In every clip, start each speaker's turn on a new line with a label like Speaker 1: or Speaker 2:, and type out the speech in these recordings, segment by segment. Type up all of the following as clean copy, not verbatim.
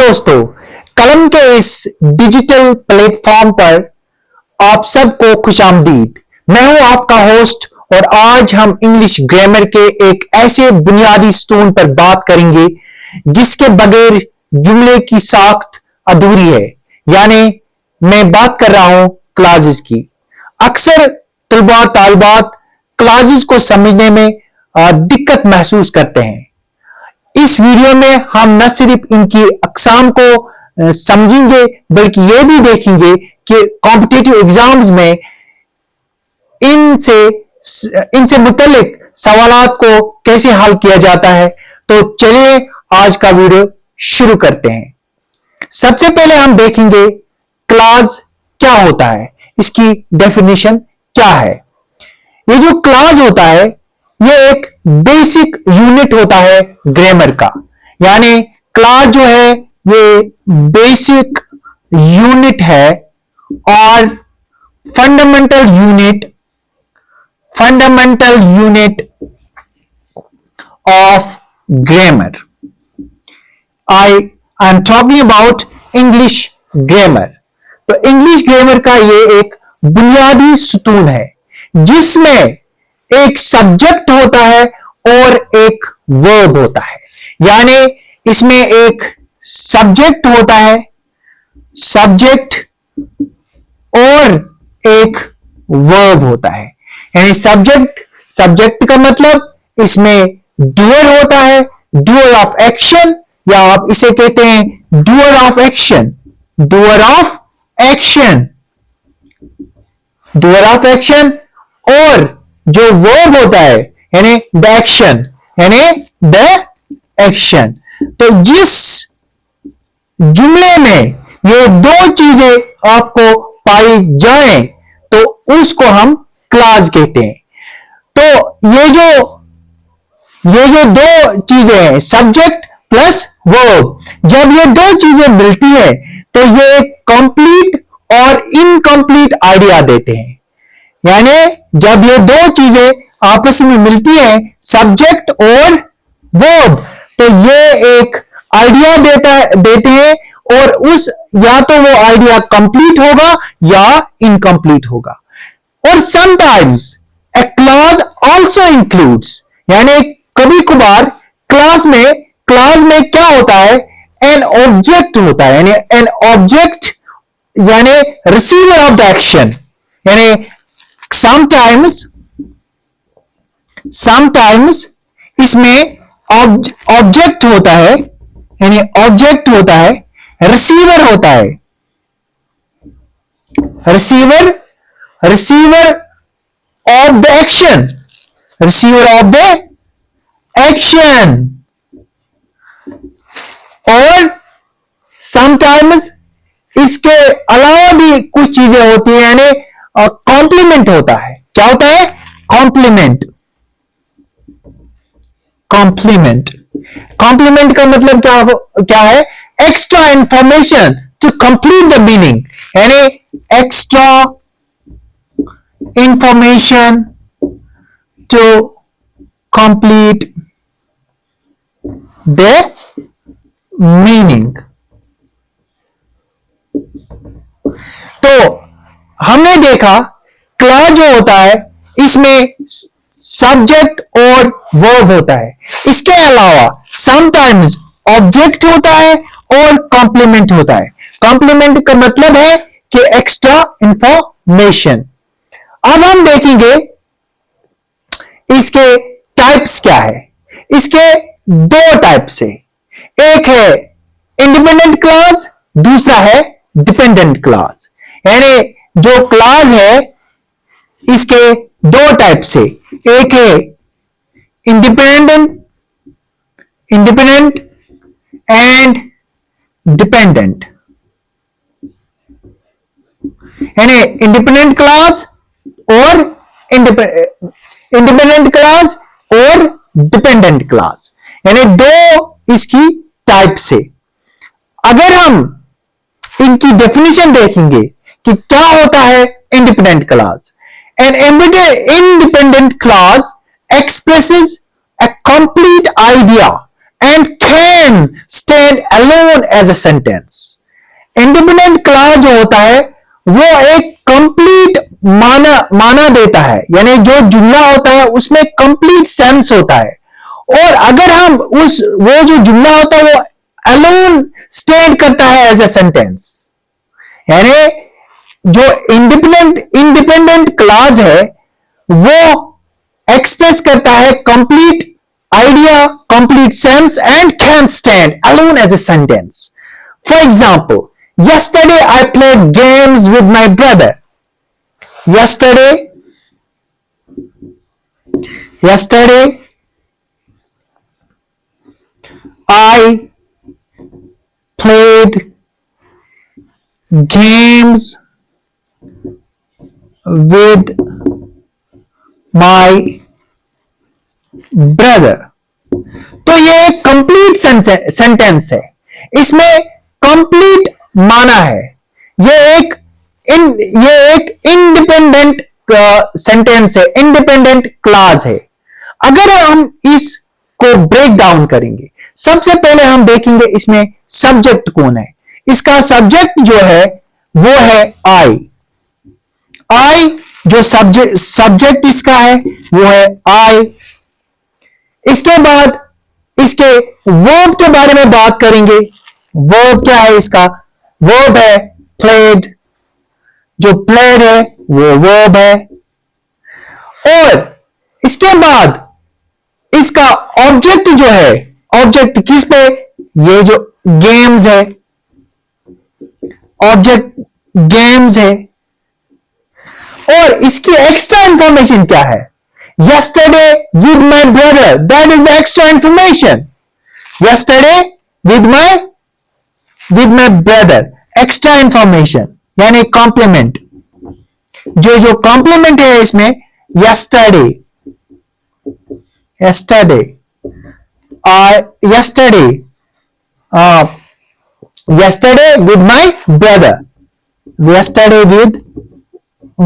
Speaker 1: दोस्तों, कलम के इस डिजिटल प्लेटफॉर्म पर आप सबको खुशामदीद। मैं हूं आपका होस्ट और आज हम इंग्लिश ग्रामर के एक ऐसे बुनियादी स्तून पर बात करेंगे जिसके बगैर जुमले की साख्त अधूरी है। यानी मैं बात कर रहा हूं क्लासेस की। अक्सर तलबा तालिबात क्लासेस को समझने में दिक्कत महसूस करते हैं। इस वीडियो में हम न सिर्फ इनकी अकसाम को समझेंगे बल्कि यह भी देखेंगे कि कॉम्पिटिटिव एग्जाम्स में इनसे मुतल्लिक सवालात को कैसे हल किया जाता है। तो चलिए आज का वीडियो शुरू करते हैं। सबसे पहले हम देखेंगे क्लास क्या होता है, इसकी डेफिनेशन क्या है। ये जो क्लास होता है ये एक बेसिक यूनिट होता है ग्रामर का। यानी क्लास जो है ये बेसिक यूनिट है और fundamental unit of grammar. I am talking about English grammar. तो इंग्लिश ग्रामर का ये एक बुनियादी सुतून है जिसमें एक सब्जेक्ट होता है और एक वर्ब होता है। यानी इसमें एक सब्जेक्ट होता है, सब्जेक्ट और एक वर्ब होता है। यानी सब्जेक्ट का मतलब इसमें डूअर होता है, डूअर ऑफ एक्शन, या आप इसे कहते हैं doer of action, doer of action, doer of action. और जो वर्ब होता है यानी द एक्शन, यानी द एक्शन। तो जिस जुमले में ये दो चीजें आपको पाई जाएं तो उसको हम क्लास कहते हैं। तो ये जो दो चीजें हैं, सब्जेक्ट प्लस वर्ब, जब ये दो चीजें मिलती है तो ये कंप्लीट और इनकम्प्लीट आइडिया देते हैं। यानी जब ये दो चीजें आपस में मिलती हैं, सब्जेक्ट और वर्ब, तो ये एक आइडिया देते हैं और या तो वो आइडिया कंप्लीट होगा या इनकम्प्लीट होगा। और sometimes a clause also includes, यानी कभी कभार क्लास में क्या होता है, एन ऑब्जेक्ट होता है। यानी एन ऑब्जेक्ट यानी रिसीवर ऑफ द एक्शन। यानी समटाइम्स इसमें ऑब्जेक्ट होता है, यानी ऑब्जेक्ट होता है, रिसीवर होता है, receiver of the action, receiver of the action. और समटाइम्स इसके अलावा भी कुछ चीजें होती हैं, यानी कॉम्प्लीमेंट होता है। क्या होता है? कॉम्प्लीमेंट। कॉम्प्लीमेंट का मतलब क्या है? Extra information to complete the meaning, यानी extra information to complete the meaning. तो हमने देखा क्लॉज जो होता है इसमें सब्जेक्ट और वर्ब होता है। इसके अलावा समटाइम्स ऑब्जेक्ट होता है और कॉम्प्लीमेंट होता है। कॉम्प्लीमेंट का मतलब है कि एक्स्ट्रा इंफॉर्मेशन। अब हम देखेंगे इसके टाइप्स क्या है। इसके दो टाइप्स है, एक है इंडिपेंडेंट क्लॉज, दूसरा है डिपेंडेंट क्लॉज। यानी जो क्लॉज है इसके दो टाइप से, एक है इंडिपेंडेंट एंड डिपेंडेंट। यानी इंडिपेंडेंट क्लॉज और डिपेंडेंट क्लॉज, यानी दो इसकी टाइप से। अगर हम इनकी डेफिनेशन देखेंगे कि क्या होता है independent clause. An independent clause expresses a complete idea and can stand alone as a sentence. Independent class जो होता है वो एक कंप्लीट माना देता है, यानी जो जुमला होता है उसमें कंप्लीट सेंस होता है। और अगर हम वो जो जुमला होता है वो अलोन स्टैंड करता है एज ए सेंटेंस, यानी जो इंडिपेंडेंट क्लास है वो एक्सप्रेस करता है complete idea, complete sense and can stand alone as a sentence. For example, yesterday I played games with my brother. Yesterday I played games with my brother. तो ये एक complete sentence है, इसमें complete माना है। ये एक इंडिपेंडेंट सेंटेंस है, इंडिपेंडेंट क्लास है। अगर हम इसको ब्रेक डाउन करेंगे, सबसे पहले हम देखेंगे इसमें सब्जेक्ट कौन है। इसका सब्जेक्ट जो है वो है आई जो सब्जेक्ट इसका है वो है आई। इसके बाद इसके वर्ब के बारे में बात करेंगे। वर्ब क्या है इसका? वर्ब है प्लेड, जो प्लेड है वो वर्ब है। और इसके बाद इसका ऑब्जेक्ट जो है, ऑब्जेक्ट किस पे? ये जो गेम्स है, ऑब्जेक्ट गेम्स है। और इसकी एक्स्ट्रा इंफॉर्मेशन क्या है? yesterday with my brother, that is the extra information. yesterday with my brother, extra information, यानी कॉम्प्लीमेंट। जो कॉम्प्लीमेंट है इसमें yesterday with my brother, yesterday with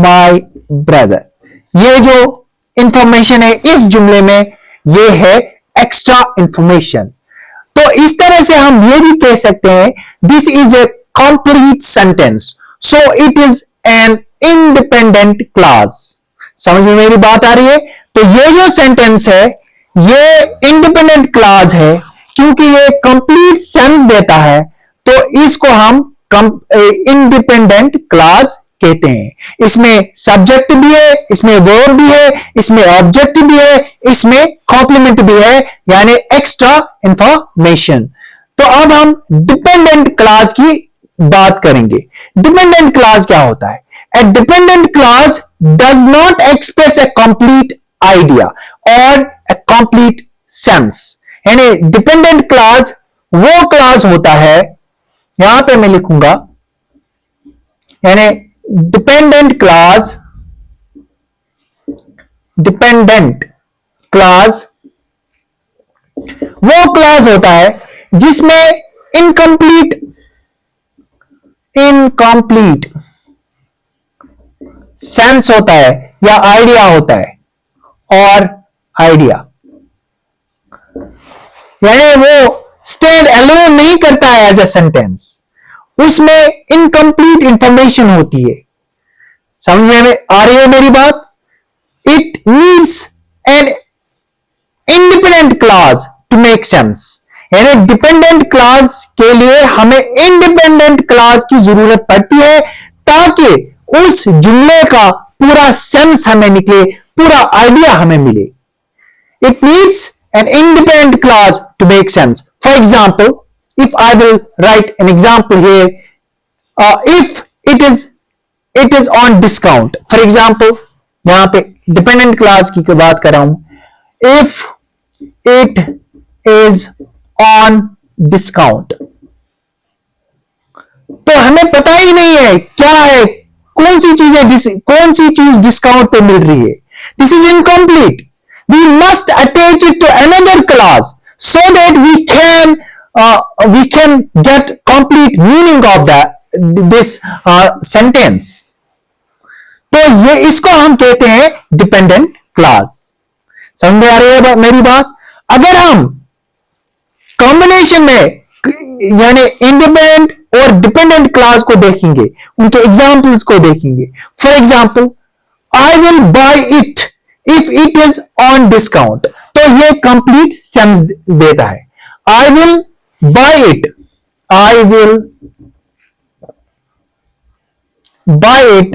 Speaker 1: my brother, ये जो इंफॉर्मेशन है इस जुमले में ये है एक्स्ट्रा इंफॉर्मेशन। तो इस तरह से हम ये भी कह सकते हैं this is a complete sentence, so it is an independent class. समझ में मेरी बात आ रही है? तो ये जो सेंटेंस है ये इंडिपेंडेंट क्लास है क्योंकि ये कंप्लीट सेंस देता है, तो इसको हम इंडिपेंडेंट क्लास कहते हैं। इसमें सब्जेक्ट भी है, इसमें वर्ब भी है, इसमें ऑब्जेक्ट भी है, इसमें कॉम्प्लीमेंट भी है, यानी एक्स्ट्रा इंफॉर्मेशन। तो अब हम डिपेंडेंट क्लास की बात करेंगे। डिपेंडेंट क्लास क्या होता है? A dependent class does not express a complete idea और ए कंप्लीट सेंस। यानी डिपेंडेंट क्लास वो क्लास होता है, यहां पे मैं लिखूंगा, यानी डिपेंडेंट क्लास वो क्लास होता है जिसमें इनकम्प्लीट सेंस होता है या आइडिया होता है, और आइडिया यानी वो स्टैंड अलोन नहीं करता है एज ए सेंटेंस, उसमें इनकम्प्लीट इंफॉर्मेशन होती है। समझ में आ रही है मेरी बात? It needs an independent clause to make sense. यानी डिपेंडेंट क्लास के लिए हमें इंडिपेंडेंट क्लास की जरूरत पड़ती है ताकि उस जुमले का पूरा सेंस हमें निकले, पूरा आइडिया हमें मिले। It needs an independent clause to make sense. For example, if I will write an example here, if it is on discount, for example, यहां पे डिपेंडेंट क्लास की बात कर रहा हूं, if it is on discount, तो हमें पता ही नहीं है क्या है, कौन सी चीज डिस्काउंट पे मिल रही है। This is incomplete. We must attach it to another clause so that we can get complete meaning of this sentence. तो ये इसको हम कहते हैं डिपेंडेंट क्लास। समझ में आ रही है मेरी बात? अगर हम कॉम्बिनेशन में यानी इंडिपेंडेंट और डिपेंडेंट क्लास को देखेंगे, उनके एग्जाम्पल्स को देखेंगे। For example, I will buy it if it is on discount, तो ये कंप्लीट सेंस देता है। I will buy it, I will buy it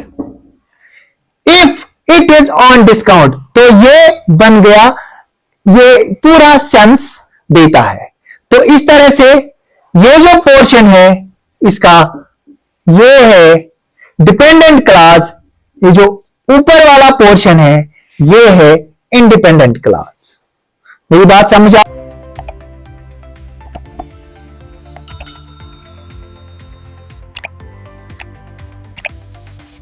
Speaker 1: if it is on discount, तो ये बन गया, ये पूरा सेंस देता है। तो इस तरह से ये जो पोर्शन है इसका, ये है डिपेंडेंट क्लास, ये जो ऊपर वाला पोर्शन है ये है इंडिपेंडेंट क्लास। मेरी बात समझ आ